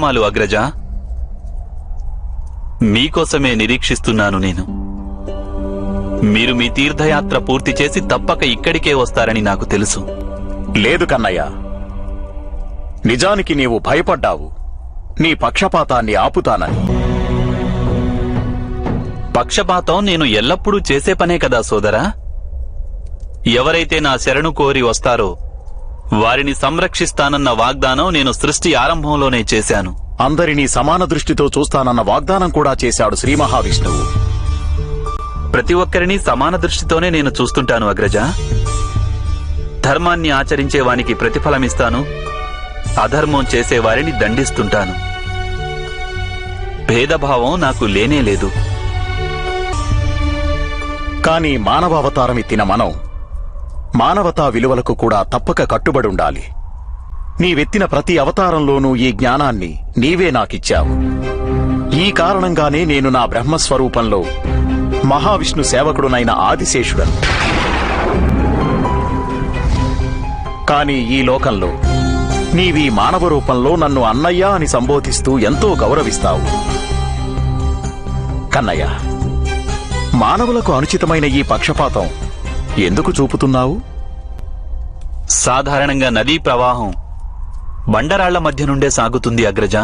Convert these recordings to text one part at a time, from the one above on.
ప్రణామాలు అగ్రజ. మీకోసమే నిరీక్షిస్తున్నాను నేను. మీరు మీ తీర్థయాత్ర పూర్తి చేసి తప్పక ఇక్కడికే వస్తారని నాకు తెలుసు. లేదు కన్నయ్య, నిజానికి నీవు భయపడ్డావు నీ పక్షపాతాన్ని ఆపుతానని. పక్షపాతం నేను ఎల్లప్పుడూ చేసే పనే కదా సోదరా. ఎవరైతే నా శరణు కోరి వస్తారో వారిని సంరక్షిస్తానన్న వాగ్దానం నేను సృష్టి ఆరంభంలోనే చేశాను. అందరినీ సమాన దృష్టితో చూస్తానన్న వాగ్దానం కూడా చేశాడు శ్రీ మహావిష్ణువు. ప్రతి ఒక్కరిని సమాన దృష్టితోనే నేను చూస్తుంటాను అగ్రజ. ధర్మాన్ని ఆచరించేవానికి ప్రతిఫలమిస్తాను, అధర్మం చేసేవారిని దండిస్తుంటాను. భేదభావం నాకు లేనేలేదు. కాని మానవావతారమెత్తిన మనం మానవతా విలువలకు కూడా తప్పక కట్టుబడుండాలి. నీవెత్తిన ప్రతి అవతారంలోనూ ఈ జ్ఞానాన్ని నీవే నాకిచ్చావు. ఈ కారణంగానే నేను నా బ్రహ్మస్వరూపంలో మహావిష్ణు సేవకుడునైన ఆదిశేషుడను. కాని ఈ లోకంలో నీవీ మానవ రూపంలో నన్ను అన్నయ్య అని సంబోధిస్తూ ఎంతో గౌరవిస్తావు. కన్నయ్య, మానవులకు అనుచితమైన ఈ పక్షపాతం ఎందుకు చూపుతున్నావు? సాధారణంగా నదీ ప్రవాహం బండరాళ్ల మధ్య నుండే సాగుతుంది అగ్రజ.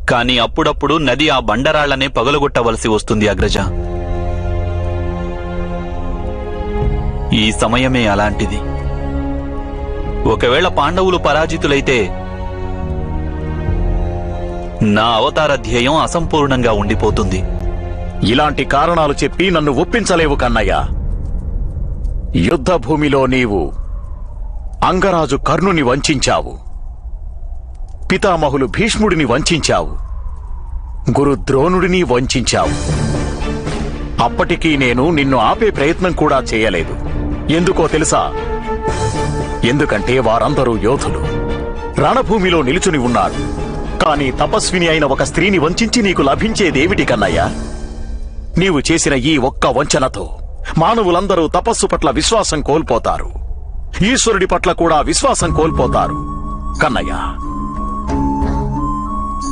కాని అప్పుడప్పుడు నది ఆ బండరాళ్లనే పగలగొట్టవలసి వస్తుంది అగ్రజ. ఈ సమయమే అలాంటిది. ఒకవేళ పాండవులు పరాజితులైతే నా అవతార ధ్యేయం అసంపూర్ణంగా ఉండిపోతుంది. ఇలాంటి కారణాలు చెప్పి నన్ను ఒప్పించలేవు కన్నయ్య. యుద్ధ భూమిలో నీవు అంగరాజు కర్ణుని వంచావు, పితామహులు భీష్ముడిని వంచావు, గురు ద్రోణుడిని వంచావు. అప్పటికీ నేను నిన్ను ఆపే ప్రయత్నం కూడా చేయలేదు. ఎందుకో తెలుసా? ఎందుకంటే వారందరూ యోధులు, రణభూమిలో నిలుచుని ఉన్నారు. కాని తపస్విని అయిన ఒక స్త్రీని వంచి నీకు లభించేదేమిటి కన్నయ్య? నీవు చేసిన ఈ ఒక్క వంచనతో మానవులందరూ తపస్సు పట్ల విశ్వాసం కోల్పోతారు, ఈశ్వరుడి పట్ల కూడా విశ్వాసం కోల్పోతారు. కన్నయ్య,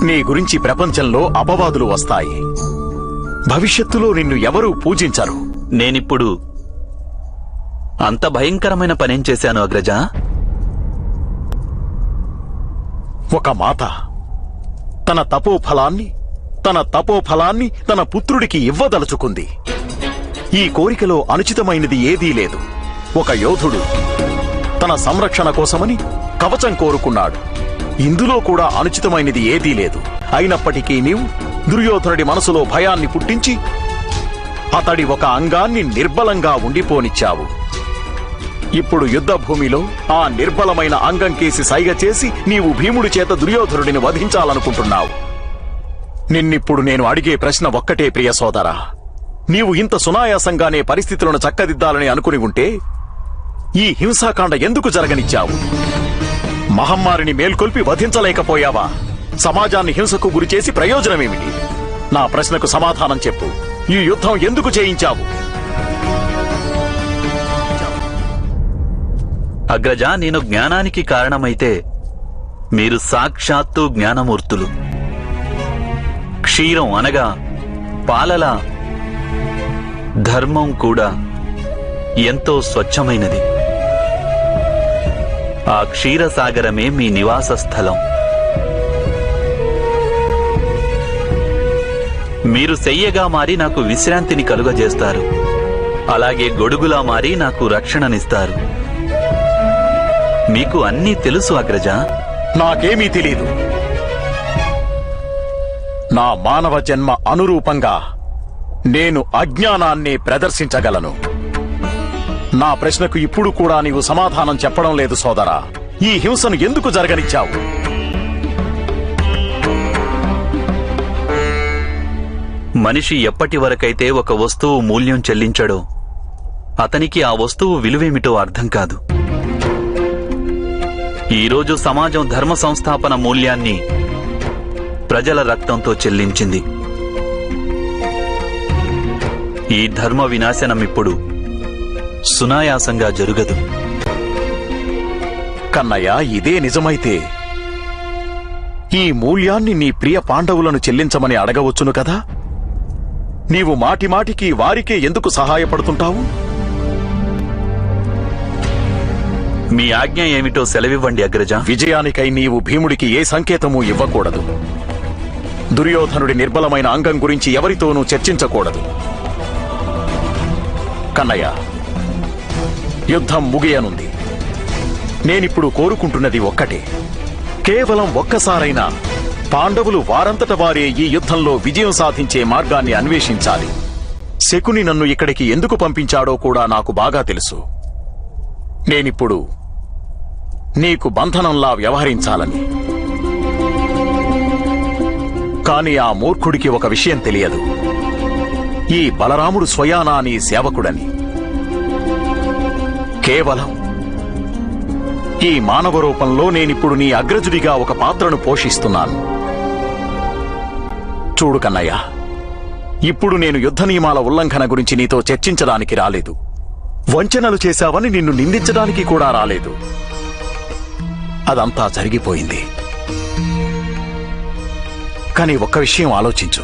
నీ గురించి ప్రపంచంలో అపవాదులు వస్తాయి. భవిష్యత్తులో నిన్ను ఎవరూ పూజించరు. నేనిప్పుడు అంత భయంకరమైన పనేం చేశాను అగ్రజ? ఒక మాత తన తపోఫలాన్ని తన పుత్రుడికి ఇవ్వదలుచుకుంది. ఈ కోరికలో అనుచితమైనది ఏదీ లేదు. ఒక యోధుడు తన సంరక్షణ కోసమని కవచం కోరుకున్నాడు. ఇందులో కూడా అనుచితమైనది ఏదీ లేదు. అయినప్పటికీ నీవు దుర్యోధనుడి మనసులో భయాన్ని పుట్టించి అతడి ఒక అంగాన్ని నిర్బలంగా ఉండిపోనిచ్చావు. ఇప్పుడు యుద్ధ భూమిలో ఆ నిర్బలమైన అంగం కేసి సైగ చేసి నీవు భీముడి చేత దుర్యోధనుడిని వధించాలనుకుంటున్నావు. నిన్నిప్పుడు నేను అడిగే ప్రశ్న ఒక్కటే ప్రియ సోదరా. నీవు ఇంత సునాయాసంగానే పరిస్థితులను చక్కదిద్దాలని అనుకుని ఉంటే ఈ హింసాకాండ ఎందుకు జరగనిచ్చావు? మహమ్మారిని మేల్కొల్పి వధించలేకపోయావా? సమాజాన్ని హింసకు గురిచేసి ప్రయోజనమేమిటి? నా ప్రశ్నకు సమాధానం చెప్పు. ఈ యుద్ధం ఎందుకు చేయించావు? అగ్రజ, నేను జ్ఞానానికి కారణమైతే మీరు సాక్షాత్తు జ్ఞానమూర్తులు. క్షీరం అనగా పాలలా ధర్మం కూడా ఎంతో స్వచ్ఛమైనది. ఆ క్షీరసాగరమే మీ నివాస స్థలం. మీరు శయ్యగా మారి నాకు విశ్రాంతిని కలుగజేస్తారు. అలాగే గొడుగులా మారి నాకు రక్షణనిస్తారు. మీకు అన్నీ తెలుసు అగ్రజ. నాకేమీ తెలీదు. నా మానవ జన్మ అనురూపంగా నేను అజ్ఞానాన్ని ప్రదర్శించగలను. నా ప్రశ్నకు ఇప్పుడు కూడా నీవు సమాధానం చెప్పడం లేదు సోదరా. ఈ హింసను ఎందుకు జరగనిచ్చావు? మనిషి ఎప్పటి వరకైతే ఒక వస్తువు మూల్యం చెల్లించడో అతనికి ఆ వస్తువు విలువేమిటో అర్థం కాదు. ఈరోజు సమాజం ధర్మ సంస్థాపన మూల్యాన్ని ప్రజల రక్తంతో చెల్లించింది. ఈ ధర్మ వినాశనం ఇప్పుడు సునాయాసంగా జరుగదు. కన్నయ్య, ఇదే నిజమైతే ఈ మూల్యాన్ని నీ ప్రియ పాండవులను చెల్లించమని అడగవచ్చును కదా? నీవు మాటిమాటికి వారికే ఎందుకు సహాయపడుతుంటావు? మీ ఆజ్ఞ ఏమిటో సెలవివ్వండి అగ్రజ. విజయానికై నీవు భీముడికి ఏ సంకేతమూ ఇవ్వకూడదు. దుర్యోధనుడి నిర్బలమైన అంగం గురించి ఎవరితోనూ చర్చించకూడదు. కన్నయ్య, యుద్ధం ముగియనుంది. నేనిప్పుడు కోరుకుంటున్నది ఒక్కటే. కేవలం ఒక్కసారైనా పాండవులు వారంతట వారే ఈ యుద్ధంలో విజయం సాధించే మార్గాన్ని అన్వేషించాలి. శకుని నన్ను ఇక్కడికి ఎందుకు పంపించాడో కూడా నాకు బాగా తెలుసు. నేనిప్పుడు నీకు బంధనంలా వ్యవహరించాలని. కాని ఆ మూర్ఖుడికి ఒక విషయం తెలియదు. ఈ బలరాముడు స్వయానా నీ సేవకుడని. కేవలం ఈ మానవ రూపంలో నేనిప్పుడు నీ అగ్రజుడిగా ఒక పాత్రను పోషిస్తున్నాను. చూడు కన్నయ్య, ఇప్పుడు నేను యుద్ధ నియమాల ఉల్లంఘన గురించి నీతో చర్చించడానికి రాలేదు. వంచనలు చేశావని నిన్ను నిందించడానికి కూడా రాలేదు. అదంతా జరిగిపోయింది. కాని ఒక్క విషయం ఆలోచించు.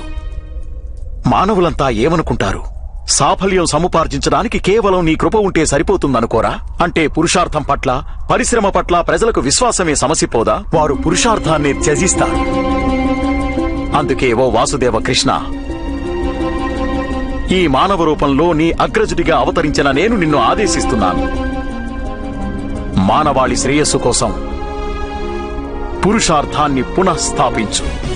మానవులంతా ఏమనుకుంటారు? సాఫల్యం సముపార్జించడానికి కేవలం నీ కృప ఉంటే సరిపోతుందనుకోరా? అంటే పురుషార్థం పట్ల, పరిశ్రమ పట్ల ప్రజలకు విశ్వాసమే సమసిపోదా? వారు పురుషార్థాన్ని త్యజిస్తారు. అందుకే ఓ వాసుదేవ కృష్ణ, ఈ మానవ రూపంలో నీ అగ్రజుడిగా అవతరించిన నేను నిన్ను ఆదేశిస్తున్నాను. మానవాళి శ్రేయస్సు కోసం పురుషార్థాన్ని పునఃస్థాపించు.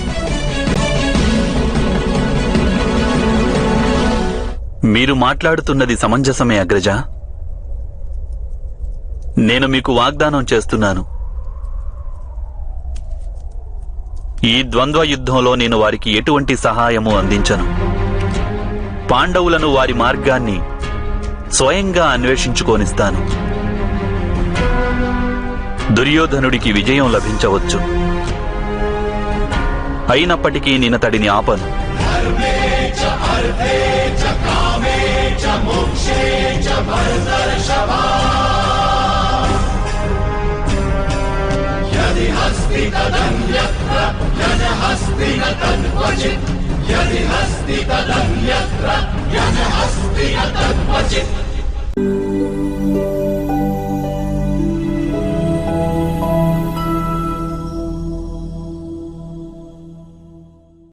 మీరు మాట్లాడుతున్నది సమంజసమే అగ్రజ. నేను మీకు వాగ్దానం చేస్తున్నాను. ఈ ద్వంద్వ యుద్ధంలో నేను వారికి ఎటువంటి సహాయము అందించను. పాండవులను వారి మార్గాన్ని స్వయంగా అన్వేషించుకోనిస్తాను. దుర్యోధనుడికి విజయం లభించవచ్చు. అయినప్పటికీ నేనతడిని ఆపను. यदि हस्ति तदन्यत्र यन हस्ति न तद्वचित् यदि हस्ति तदन्यत्र यन हस्ति न तद्वचित्